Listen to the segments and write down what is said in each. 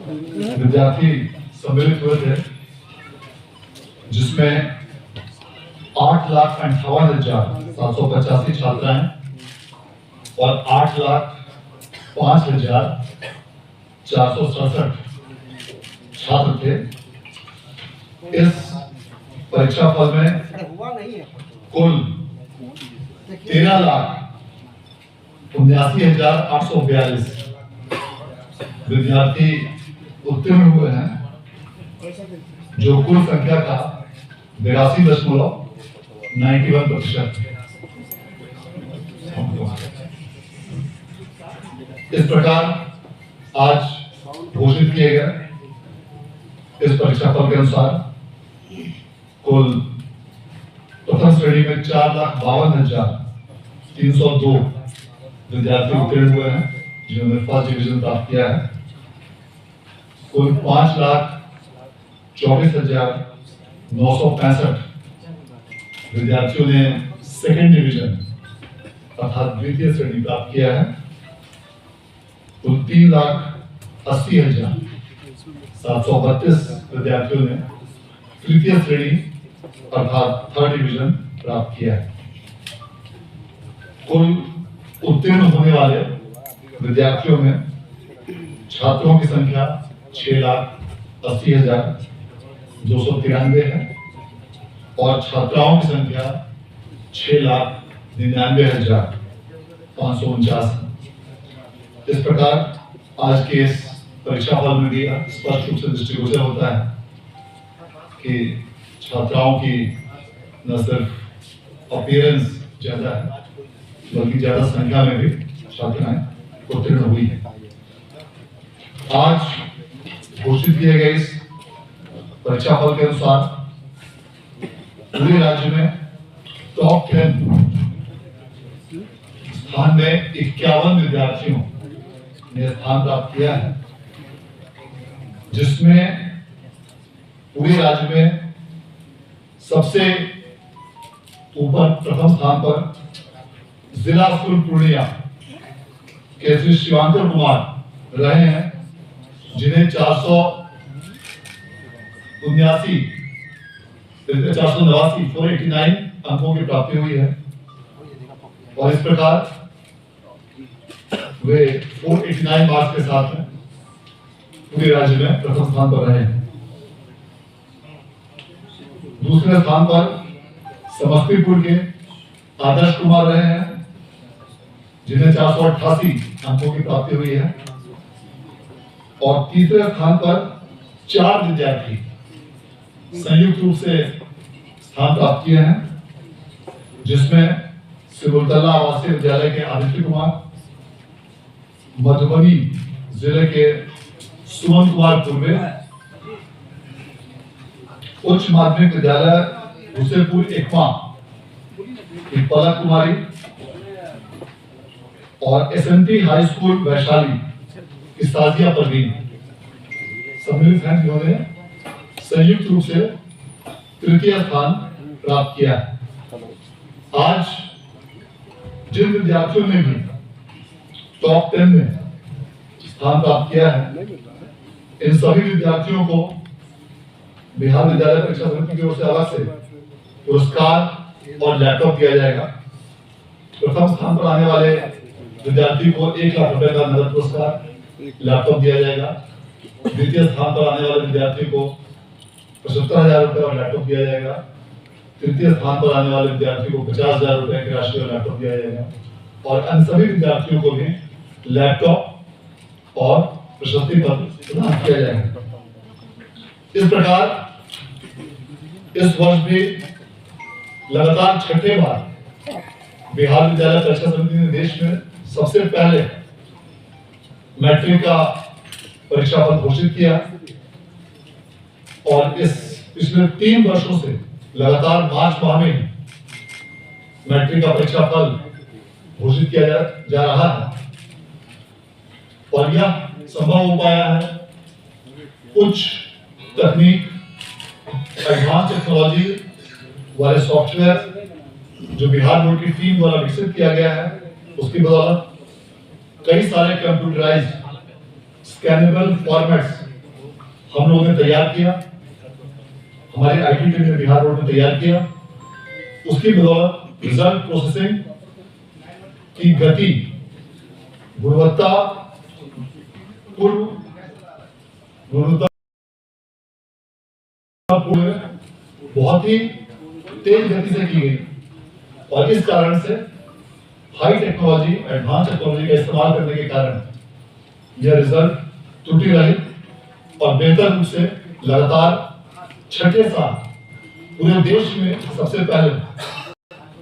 विद्यार्थी सम्मिलित हुए थे, जिसमें 8,58,785 छात्राएं और 8,05,467 छात्र थे। इस परीक्षा फल में कुल 13,79,842 विद्यार्थी उत्तीर्ण हुए हैं, जो कुल संख्या का 82.91%। इस प्रकार आज घोषित किए गए इस परीक्षा फल के अनुसार कुल प्रथम श्रेणी में 4,52,302 विद्यार्थी उत्तीर्ण हुए हैं, जिन्होंने फर्स्ट डिवीजन प्राप्त किया है। कुल 5,24,965 विद्यार्थियों ने सेकेंड डिवीजन अर्थात द्वितीय श्रेणी प्राप्त किया है। कुल 3,80,732 विद्यार्थियों ने तृतीय श्रेणी अर्थात थर्ड डिवीजन प्राप्त किया है। कुल उत्तीर्ण होने वाले विद्यार्थियों में छात्रों की संख्या 6,80,293 है और छात्राओं की संख्या 6,99,549 है। इस प्रकार आज के इस परीक्षा फल में भी स्पष्ट रूप से दृष्टिगोचर होता है कि छात्राओं की न सिर्फ अपीयरेंस ज्यादा है, बल्कि ज्यादा संख्या में भी छात्राएं उत्तीर्ण हुई है। आज घोषित किए गए इस परीक्षा फल के अनुसार पूरे राज्य में टॉप 10 स्थान में 51 विद्यार्थियों ने स्थान प्राप्त किया है, जिसमें पूरे राज्य में सबसे ऊपर प्रथम स्थान पर जिला स्कूल पूर्णिया के श्री शिवांकर कुमार रहे हैं, जिन्हें 489 अंकों की प्राप्ति हुई है और इस प्रकार वे 489 मार्क्स के साथ में पूरे राज्य में प्रथम स्थान पर रहे हैं। दूसरे स्थान पर समस्तीपुर के आदर्श कुमार रहे हैं, जिन्हें 488 अंकों की प्राप्ति हुई है और तीसरे स्थान पर 4 विद्यार्थी संयुक्त रूप से स्थान प्राप्त किए हैं, जिसमें सिमुलतला आवासीय विद्यालय के आदित्य कुमार, मधुबनी जिले के सुमन कुमार पूर्वे, उच्च माध्यमिक विद्यालय हुसैनपुर एकमा की पलक कुमारी और एसएनटी हाई स्कूल वैशाली की साजिया परवीन सम्मिलित हैं, जिन्होंने संयुक्त रूप से तृतीय स्थान प्राप्त किया। आज जिन विद्यार्थियों ने भी टॉप 10 में स्थान प्राप्त किया है, इन सभी विद्यार्थियों को बिहार विद्यालय परीक्षा समिति की ओर से अलग से पुरस्कार और लैपटॉप दिया जाएगा। प्रथम स्थान पर आने वाले विद्यार्थी को 1 लाख रुपए का नगद पुरस्कार, लैपटॉप दिया जाएगा। द्वितीय स्थान पर आने वाले विद्यार्थी को 75,000 रुपए और लैपटॉप दिया जाएगा। तृतीय स्थान पर आने वाले विद्यार्थी को 50,000 रुपए की राशि और लैपटॉप दिया जाएगा और अन्य सभी विद्यार्थियों को भी लैपटॉप और प्रशस्ति पत्र प्रदान किया जाएगा। इस प्रकार इस वर्ष भी लगातार 6ठे बार बिहार विद्यालय परीक्षा समिति ने देश में सबसे पहले मैट्रिक का परीक्षा फल घोषित किया और इस पिछले 3 वर्षों से लगातार मार्च माह में मैट्रिक का परीक्षा फल घोषित किया जा रहा है और यह संभव हो पाया है कुछ तकनीक, एडवांस टेक्नोलॉजी वाले सॉफ्टवेयर जो बिहार बोर्ड की टीम द्वारा विकसित किया गया है, उसकी बदौलत कई सारे कंप्यूटराइज्ड स्कैनेबल फॉर्मेट्स हम लोगों ने तैयार किया, हमारे आईटी टीम ने बिहार बोर्ड में तैयार किया। उसकी बदौलत रिजल्ट प्रोसेसिंग की गति, गुणवत्ता बहुत ही तेज गति से की गई और इस कारण से हाई टेक्नोलॉजी, एडवांस टेक्नोलॉजी का इस्तेमाल करने के कारण यह रिजल्ट त्रुटि रहित और बेहतर रूप से लगातार छठे साल पूरे देश में सबसे पहले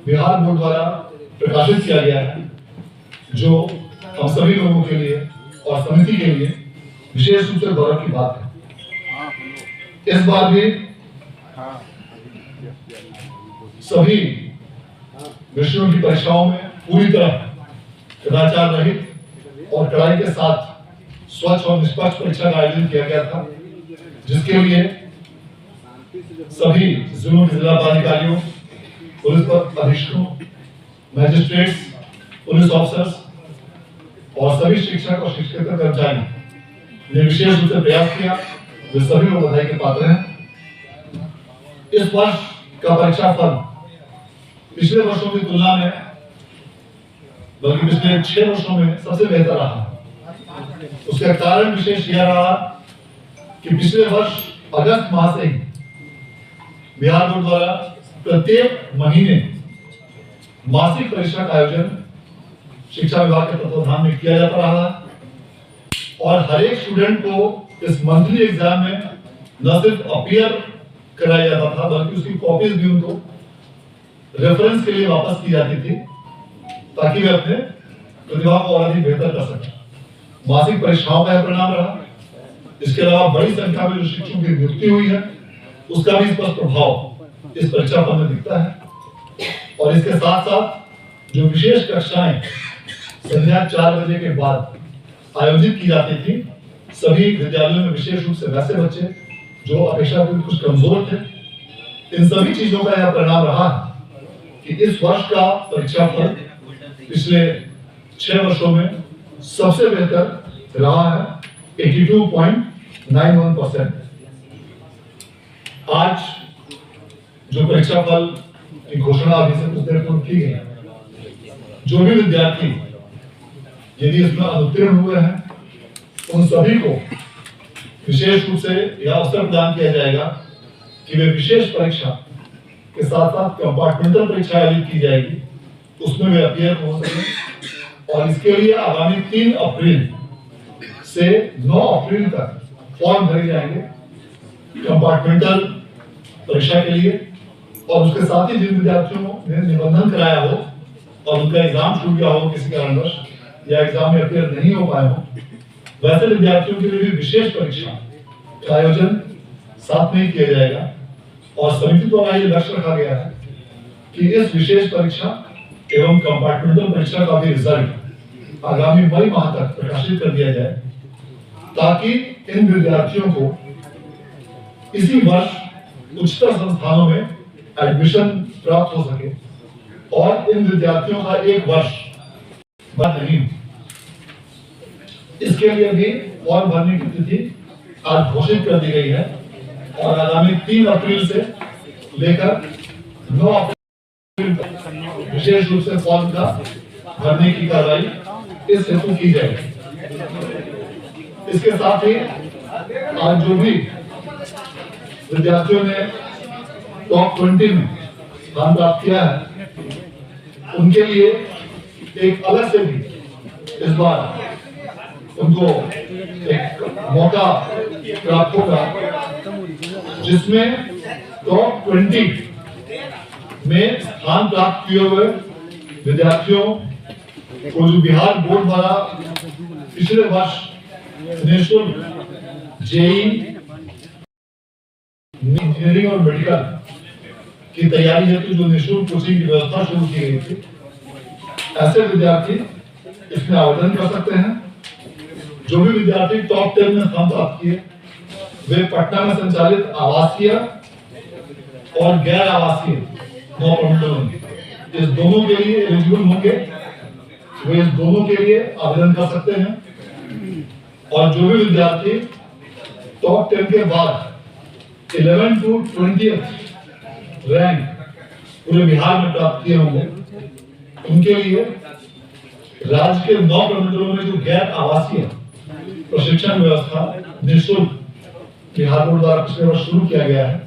बिहार बोर्ड द्वारा प्रकाशित किया गया है, जो हम सभी लोगों के लिए और समिति के लिए विशेष रूप से गौरव की बात है। इस बार भी सभी विषयों की परीक्षाओं में पूरी तरह कदाचार रहित और कड़ाई के साथ स्वच्छ और निष्पक्ष परीक्षा का आयोजन किया गया था, जिसके लिए सभी जिलों के जिला पदाधिकारियों, पुलिस अधीक्षकों, मैजिस्ट्रेट्स, पुलिस ऑफिसर्स और सभी शिक्षक और शिक्षकेतर कर्मचारी ने विशेष रूप से प्रयास किया, वे सभी लोग बधाई के पात्र हैं। इस वर्ष का परीक्षा फल पिछले वर्षों की तुलना में, बल्कि पिछले 6 वर्षों में सबसे बेहतर रहा। उसका कारण विशेष यह रहा कि पिछले वर्ष अगस्त माह से ही बिहार बोर्ड द्वारा प्रत्येक महीने मासिक परीक्षा का आयोजन शिक्षा विभाग के तत्वाधान में किया जाता रहा और हर एक स्टूडेंट को इस मंथली एग्जाम में न सिर्फ अपीयर कराया जाता था, बल्कि उसकी कॉपीज भी उनको रेफरेंस के लिए वापस की जाती थी, ताकि वे अपने प्रतिभा को और अधिक बेहतर कर सकें। मासिक परीक्षाओं का यह परिणाम रहा। इसके अलावा बड़ी संख्या में जो शिक्षकों की नियुक्ति हुई है, उसका भी स्पष्ट प्रभाव इस परीक्षा फल में दिखता है। और इसके साथ साथ जो विशेष कक्षाएं संध्या 4 बजे के बाद आयोजित की जाती थी, सभी विद्यालयों में विशेष रूप से वैसे बच्चे जो अपेक्षाकृत कुछ कमजोर थे, इन सभी चीजों का यह परिणाम रहा कि इस वर्ष का परीक्षा फल पिछले 6 वर्षों में सबसे बेहतर रहा है, 82.91%। आज जो परीक्षा फल की घोषणा अभी से कुछ देर पूर्व की गई, जो भी विद्यार्थी यदि इसमें अनुत्तीर्ण हुए हैं, उन सभी को विशेष रूप से यह अवसर प्रदान किया जाएगा कि वे विशेष परीक्षा के साथ साथ कंपार्टमेंटल परीक्षा आयोजित की जाएगी, उसमें वे अपीयर हो सकें। और इसके लिए आगामी 3 अप्रैल से 9 अप्रैल तक फॉर्म भरे जाएंगे कंपार्टमेंटल परीक्षा के लिए। और उसके साथ ही जिन विद्यार्थियों ने निबंधन कराया हो और उनका एग्जाम छूट गया हो किसी कारणवश, या एग्जाम में अपीयर नहीं हो पाए हो, वैसे विद्यार्थियों के लिए भी विशेष परीक्षा का आयोजन साथ में ही किया जाएगा। और समिति द्वारा ये लक्ष्य रखा गया है कि इस विशेष परीक्षा एवं कंपार्टमेंटल परीक्षा का भी रिजल्ट आगामी मई माह तक प्रकाशित कर दिया जाए, ताकि इन विद्यार्थियों को इसी वर्ष उच्चतर संस्थानों में एडमिशन प्राप्त हो सके और इन विद्यार्थियों का एक वर्ष बंद नहीं हो। इसके लिए भी फॉर्म भरने की तिथि आज घोषित कर दी गई है और आगामी 3 अप्रैल से लेकर 9 अप्रैल तक विशेष रूप से फॉर्म का भरने की कार्रवाई इस हेतु की जाएगी। इसके साथ ही आज जो भी विद्यार्थियों ने टॉप 20 में स्थान प्राप्त किया है, उनके लिए एक अलग से भी इस बार उनको एक मौका प्राप्त होगा, जिसमें टॉप 20 में स्थान प्राप्त किए हुए विद्यार्थियों को जो बिहार बोर्ड द्वारा पिछले वर्ष निःशुल्क जेई, इंजीनियरिंग और मेडिकल की तैयारी हेतु जो निःशुल्क कोचिंग की व्यवस्था शुरू की गई थी, ऐसे विद्यार्थी इसमें आवेदन कर सकते हैं। जो भी विद्यार्थी टॉप 10 में स्थान प्राप्त किए, वे पटना में संचालित आवासीय और गैर आवासीय 9 प्रमंडल होंगे, इस दोनों के लिए एलिजिबल होंगे, वे इस दोनों के लिए आवेदन कर सकते हैं। और जो भी विद्यार्थी टॉप 10 के बाद 11 to 20th रैंक पूरे बिहार में प्राप्त किए होंगे, उनके लिए राज्य के 9 प्रमंडलों में जो गैर आवासीय प्रशिक्षण व्यवस्था निःशुल्क बिहार बोर्ड द्वारा पिछले वर्ष शुरू किया गया है,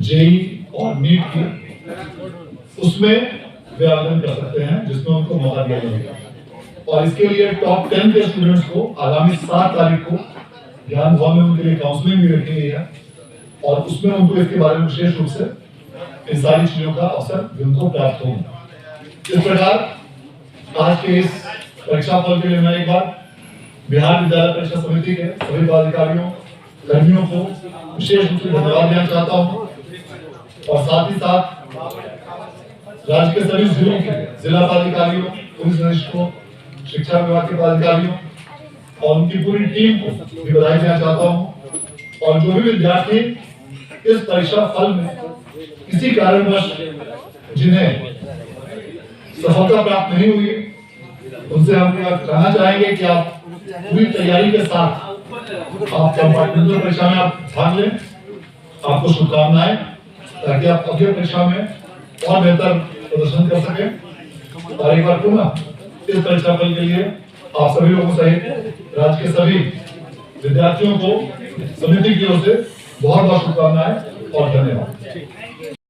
जेई और नीट की, उसमें वे आवेदन कर सकते हैं, जिसमें उनको मौका दिया जाएगा। और इसके लिए टॉप 10 के स्टूडेंट्स को आगामी 7 तारीख को ज्ञान भवन में उनके लिए काउंसलिंग भी रखी गई है और उसमें उनको इसके बारे में विशेष रूप से इन सारी चीजों का अवसर भी उनको प्राप्त होगा। इस प्रकार आज के इस परीक्षा फल के लिए मैं एक बार बिहार विद्यालय परीक्षा समिति के सभी पदाधिकारियों कर्मियों को विशेष रूप से धन्यवाद देना चाहता हूँ और साथ ही साथ राज्य के सभी जिलों के जिला पदाधिकारियों, पुलिस अधीक्षकों, शिक्षा विभाग के पदाधिकारियों और उनकी पूरी टीम को भी बधाई देना चाहता हूँ। और जो भी विद्यार्थी इस परीक्षा फल में किसी कारणवश जिन्हें सफलता प्राप्त नहीं हुई, उनसे हम कहना चाहेंगे कि आप पूरी तैयारी के साथ आप कंपार्टमेंटल परीक्षा में आप भाग लें। आपको शुभकामनाएं, ताकि आप अगली परीक्षा में और बेहतर प्रदर्शन कर सकें। और एक बार पुनः इस परीक्षा फल के लिए आप सभी लोगों सहित राज्य के सभी विद्यार्थियों को समिति की ओर से बहुत बहुत शुभकामनाएं और धन्यवाद।